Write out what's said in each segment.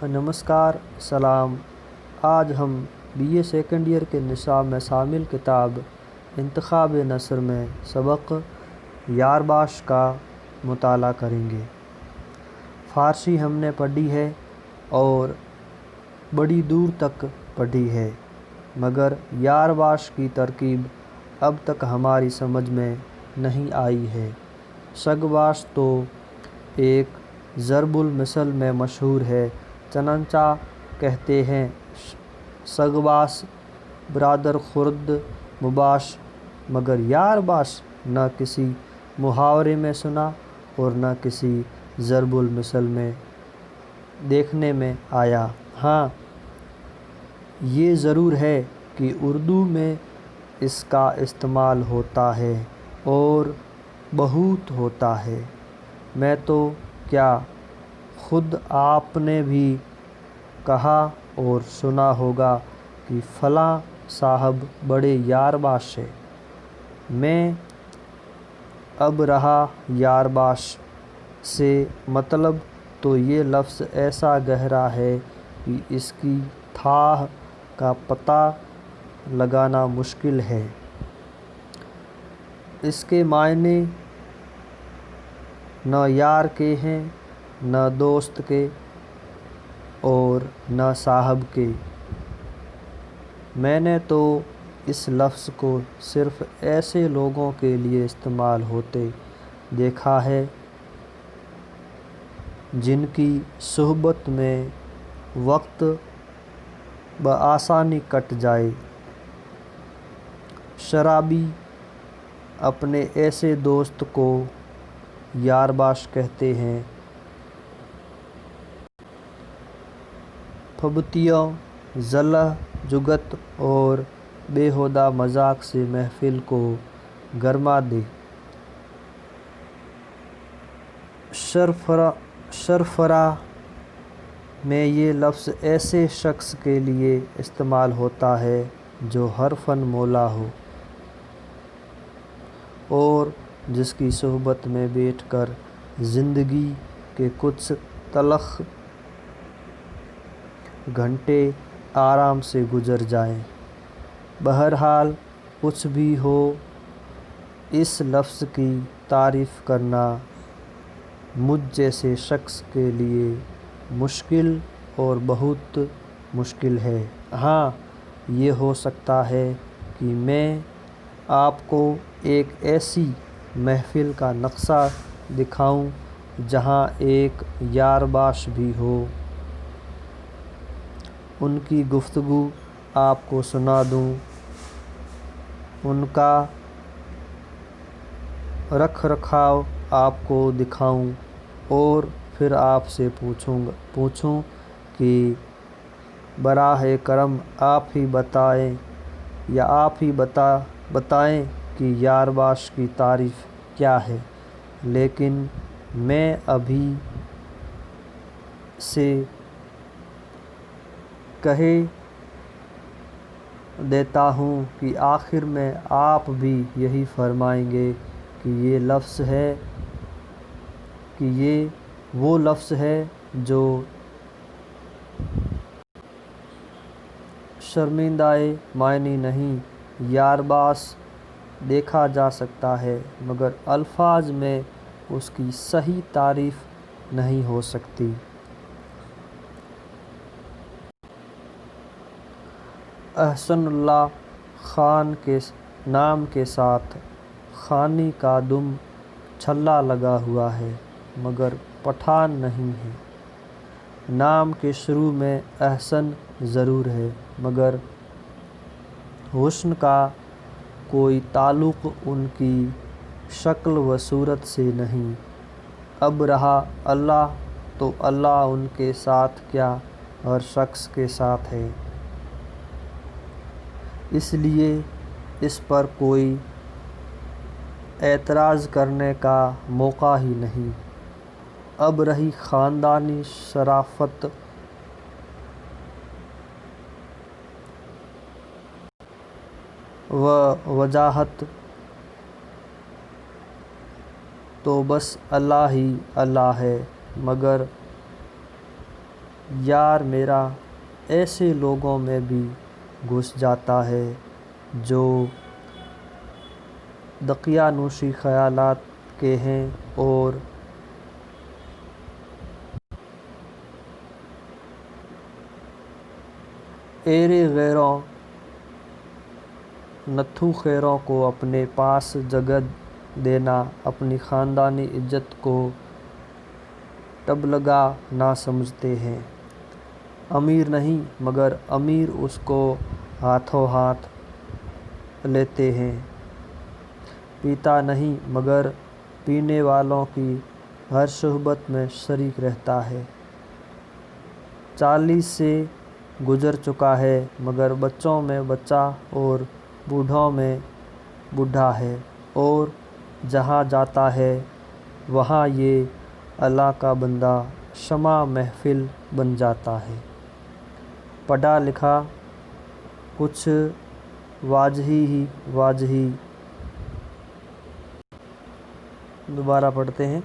نمسکار، سلام۔ آج ہم BA سیکنڈ ایئر کے نصاب میں شامل کتاب انتخاب نثر میں سبق یارباش کا مطالعہ کریں گے۔ فارسی ہم نے پڑھی ہے اور بڑی دور تک پڑھی ہے، مگر یارباش کی ترکیب اب تک ہماری سمجھ میں نہیں آئی ہے۔ شگباش تو ایک ضرب المثل میں مشہور ہے، چنانچہ کہتے ہیں شگباش برادر خورد مباش، مگر یارباش نہ کسی محاورے میں سنا اور نہ کسی ضرب المثل میں دیکھنے میں آیا۔ ہاں، یہ ضرور ہے کہ اردو میں اس کا استعمال ہوتا ہے اور بہت ہوتا ہے۔ میں تو کیا، خود آپ نے بھی کہا اور سنا ہوگا کہ فلاں صاحب بڑے یارباش ہیں۔ میں اب رہا یارباش سے مطلب تو یہ لفظ ایسا گہرا ہے کہ اس کی تھا کا پتہ لگانا مشکل ہے۔ اس کے معنی نہ یار کے ہیں، نہ دوست کے اور نہ صاحب کے۔ میں نے تو اس لفظ کو صرف ایسے لوگوں کے لیے استعمال ہوتے دیکھا ہے جن کی صحبت میں وقت بآسانی کٹ جائے۔ شرابی اپنے ایسے دوست کو یارباش کہتے ہیں۔ پھبتیوں، زلہ جگت اور بیہودہ مذاق سے محفل کو گرما دے۔ شرفرا میں یہ لفظ ایسے شخص کے لیے استعمال ہوتا ہے جو حرفاً مولا ہو اور جس کی صحبت میں بیٹھ کر زندگی کے کچھ تلخ گھنٹے آرام سے گزر جائیں۔ بہرحال کچھ بھی ہو، اس لفظ کی تعریف کرنا مجھ جیسے شخص کے لیے مشکل اور بہت مشکل ہے۔ ہاں، یہ ہو سکتا ہے کہ میں آپ کو ایک ایسی محفل کا نقشہ دکھاؤں جہاں ایک یارباش بھی ہو، ان کی گفتگو آپ کو سنا دوں، ان کا رکھ رکھاؤ آپ کو دکھاؤں اور پھر آپ سے پوچھوں کہ براہ کرم آپ ہی بتائیں یا آپ ہی بتائیں کہ یارباش کی تعریف کیا ہے۔ لیکن میں ابھی سے کہہ دیتا ہوں کہ آخر میں آپ بھی یہی فرمائیں گے کہ یہ وہ لفظ ہے جو شرمندہ معنی نہیں۔ یارباش دیکھا جا سکتا ہے مگر الفاظ میں اس کی صحیح تعریف نہیں ہو سکتی۔ احسن اللہ خان کے نام کے ساتھ خانی کا دم چھلا لگا ہوا ہے مگر پٹھان نہیں ہے۔ نام کے شروع میں احسن ضرور ہے مگر حسن کا کوئی تعلق ان کی شکل و صورت سے نہیں۔ اب رہا اللہ تو اللہ ان کے ساتھ کیا ہر شخص کے ساتھ ہے، اس لیے اس پر کوئی اعتراض کرنے کا موقع ہی نہیں۔ اب رہی خاندانی شرافت و وجاہت، تو بس اللہ ہی اللہ ہے، مگر یار میرا ایسے لوگوں میں بھی گھس جاتا ہے جو دقیانوشی خیالات کے ہیں اور ایرے غیروں نتھو خیروں کو اپنے پاس جگہ دینا اپنی خاندانی عزت کو تبلگا نہ سمجھتے ہیں۔ امیر نہیں مگر امیر اس کو ہاتھوں ہاتھ لیتے ہیں، پیتا نہیں مگر پینے والوں کی ہر صحبت میں شریک رہتا ہے، 40 سے گزر چکا ہے مگر بچوں میں بچہ اور بوڑھوں میں بوڑھا ہے، اور جہاں جاتا ہے وہاں یہ اللہ کا بندہ شمع محفل بن جاتا ہے۔ پڑھا لکھا کچھ واجہی دوبارہ پڑھتے ہیں۔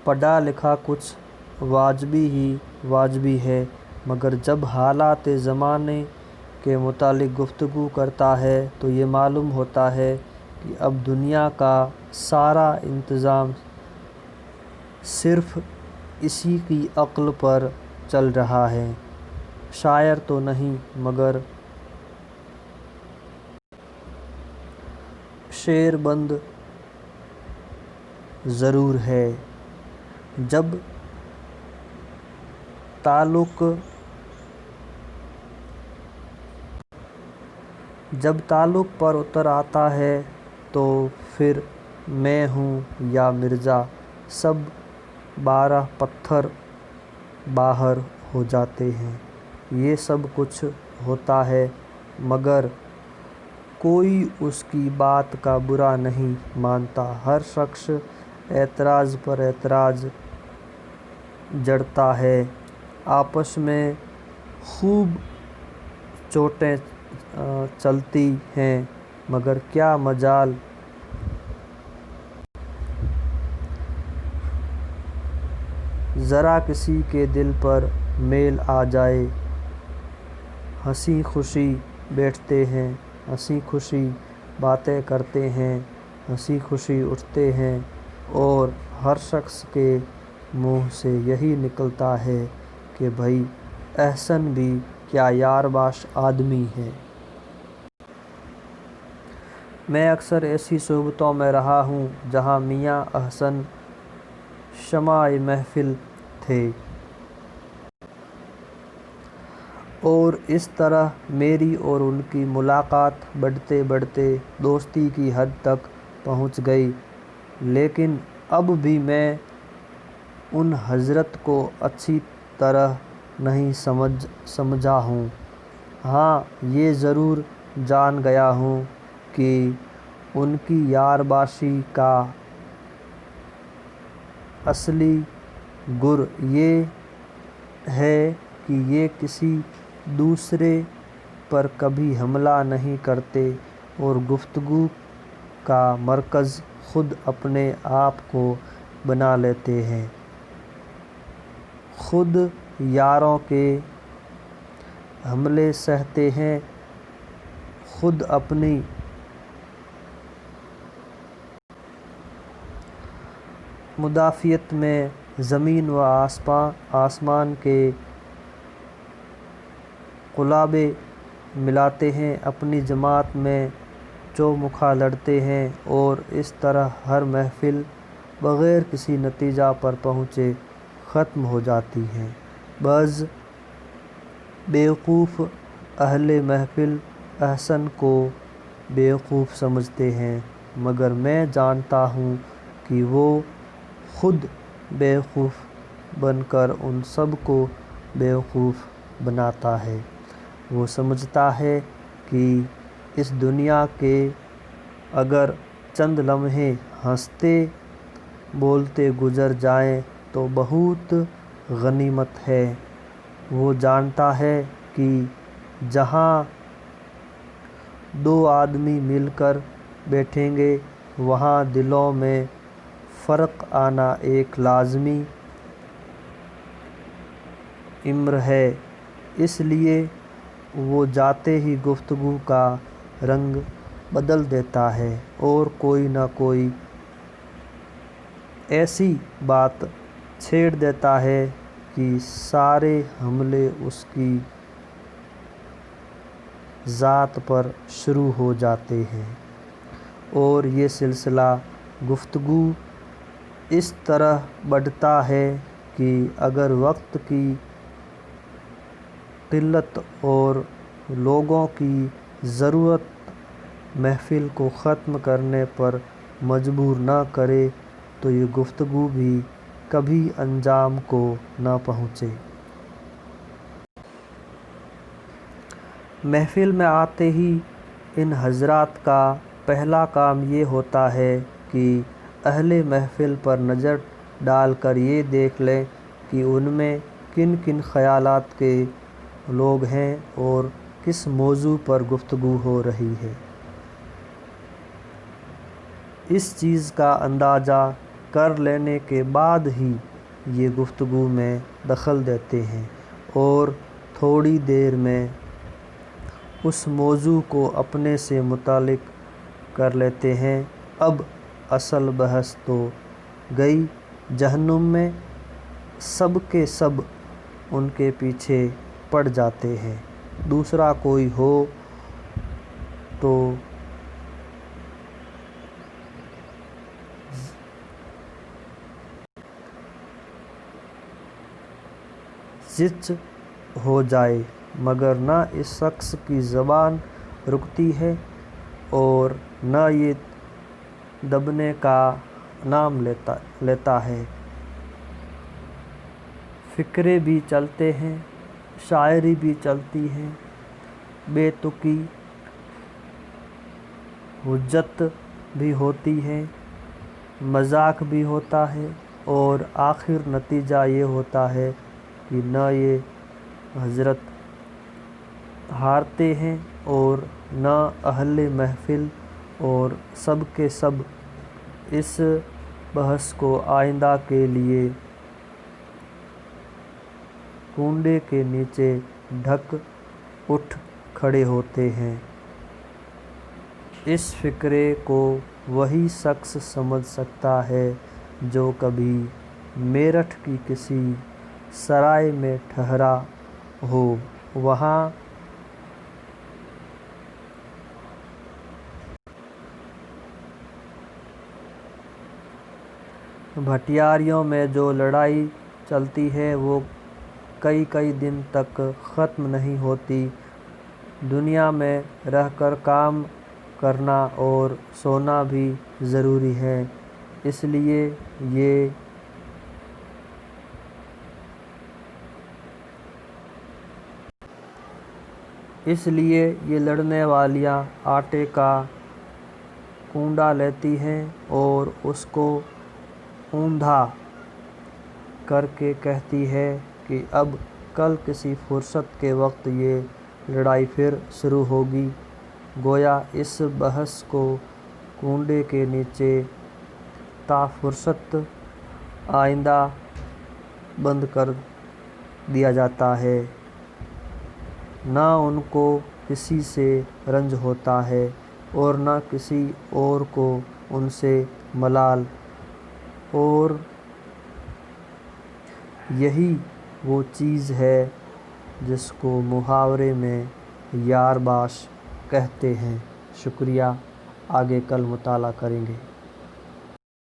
پڑھا لکھا کچھ واجبی ہے مگر جب حالات زمانے کے متعلق گفتگو کرتا ہے تو یہ معلوم ہوتا ہے کہ اب دنیا کا سارا انتظام صرف اسی کی عقل پر چل رہا ہے۔ شاعر تو نہیں مگر شعر بند ضرور ہے۔ جب تعلق پر اتر آتا ہے تو پھر میں ہوں یا مرزا سب 12 پتھر باہر ہو جاتے ہیں۔ یہ سب کچھ ہوتا ہے مگر کوئی اس کی بات کا برا نہیں مانتا، ہر شخص اعتراض پر اعتراض جڑتا ہے، آپس میں خوب چوٹیں چلتی ہیں مگر کیا مجال ذرا کسی کے دل پر میل آ جائے، ہنسی خوشی بیٹھتے ہیں، ہنسی خوشی باتیں کرتے ہیں، ہنسی خوشی اٹھتے ہیں اور ہر شخص کے منہ سے یہی نکلتا ہے کہ بھئی احسن بھی کیا یارباش آدمی ہے۔ میں اکثر ایسی صحبتوں میں رہا ہوں جہاں میاں احسن شمع محفل تھے اور اس طرح میری اور ان کی ملاقات بڑھتے بڑھتے دوستی کی حد تک پہنچ گئی، لیکن اب بھی میں ان حضرات کو اچھی طرح نہیں سمجھا ہوں۔ ہاں یہ ضرور جان گیا ہوں کہ ان کی یارباشی کا اصلی گر یہ ہے کہ یہ کسی دوسرے پر کبھی حملہ نہیں کرتے اور گفتگو کا مرکز خود اپنے آپ کو بنا لیتے ہیں، خود یاروں کے حملے سہتے ہیں، خود اپنی مدافعت میں زمین و آسمان کے قلابے ملاتے ہیں، اپنی جماعت میں چومکھا لڑتے ہیں اور اس طرح ہر محفل بغیر کسی نتیجہ پر پہنچے ختم ہو جاتی ہے۔ بعض بیوقوف اہل محفل احسن کو بیوقوف سمجھتے ہیں مگر میں جانتا ہوں کہ وہ خود بیوقوف بن کر ان سب کو بیوقوف بناتا ہے۔ وہ سمجھتا ہے کہ اس دنیا کے اگر چند لمحے ہنستے بولتے گزر جائیں تو بہت غنیمت ہے۔ وہ جانتا ہے کہ جہاں 2 آدمی مل کر بیٹھیں گے وہاں دلوں میں فرق آنا ایک لازمی امر ہے، اس لیے وہ جاتے ہی گفتگو کا رنگ بدل دیتا ہے اور کوئی نہ کوئی ایسی بات چھیڑ دیتا ہے کہ سارے حملے اس کی ذات پر شروع ہو جاتے ہیں، اور یہ سلسلہ گفتگو اس طرح بڑھتا ہے کہ اگر وقت کی قلت اور لوگوں کی ضرورت محفل کو ختم کرنے پر مجبور نہ کرے تو یہ گفتگو بھی کبھی انجام کو نہ پہنچے۔ محفل میں آتے ہی ان حضرات کا پہلا کام یہ ہوتا ہے کہ اہل محفل پر نظر ڈال کر یہ دیکھ لیں کہ ان میں کن کن خیالات کے لوگ ہیں اور کس موضوع پر گفتگو ہو رہی ہے۔ اس چیز کا اندازہ کر لینے کے بعد ہی یہ گفتگو میں دخل دیتے ہیں اور تھوڑی دیر میں اس موضوع کو اپنے سے متعلق کر لیتے ہیں۔ اب اصل بحث تو گئی جہنم میں، سب کے سب ان کے پیچھے پڑ جاتے ہیں۔ دوسرا کوئی ہو تو زچ ہو جائے، مگر نہ اس شخص کی زبان رکتی ہے اور نہ یہ دبنے کا نام لیتا ہے۔ فقرے بھی چلتے ہیں، شاعری بھی چلتی ہے، بے تکی حجت بھی ہوتی ہے، مذاق بھی ہوتا ہے، اور آخر نتیجہ یہ ہوتا ہے کہ نہ یہ حضرت ہارتے ہیں اور نہ اہل محفل، اور سب کے سب اس بحث کو آئندہ کے لیے کنڈے کے نیچے ڈھک اٹھ کھڑے ہوتے ہیں۔ اس فقرے کو وہی شخص سمجھ سکتا ہے جو کبھی میرٹھ کی کسی سرائے میں ٹھہرا ہو۔ وہاں بھٹیاریوں میں جو لڑائی چلتی ہے وہ کئی دن تک ختم نہیں ہوتی۔ دنیا میں رہ کر کام کرنا اور سونا بھی ضروری ہے، اس لیے یہ لڑنے والیاں آٹے کا کنڈا لیتی ہیں اور اس کو اوندھا کر کے کہتی ہے کہ اب کل کسی فرصت کے وقت یہ لڑائی پھر شروع ہوگی۔ گویا اس بحث کو کنڈے کے نیچے تا فرصت آئندہ بند کر دیا جاتا ہے۔ نہ ان کو کسی سے رنج ہوتا ہے اور نہ کسی اور کو ان سے ملال، اور یہی وہ چیز ہے جس کو محاورے میں یار باش کہتے ہیں۔ شکریہ، آگے کل مطالعہ کریں گے۔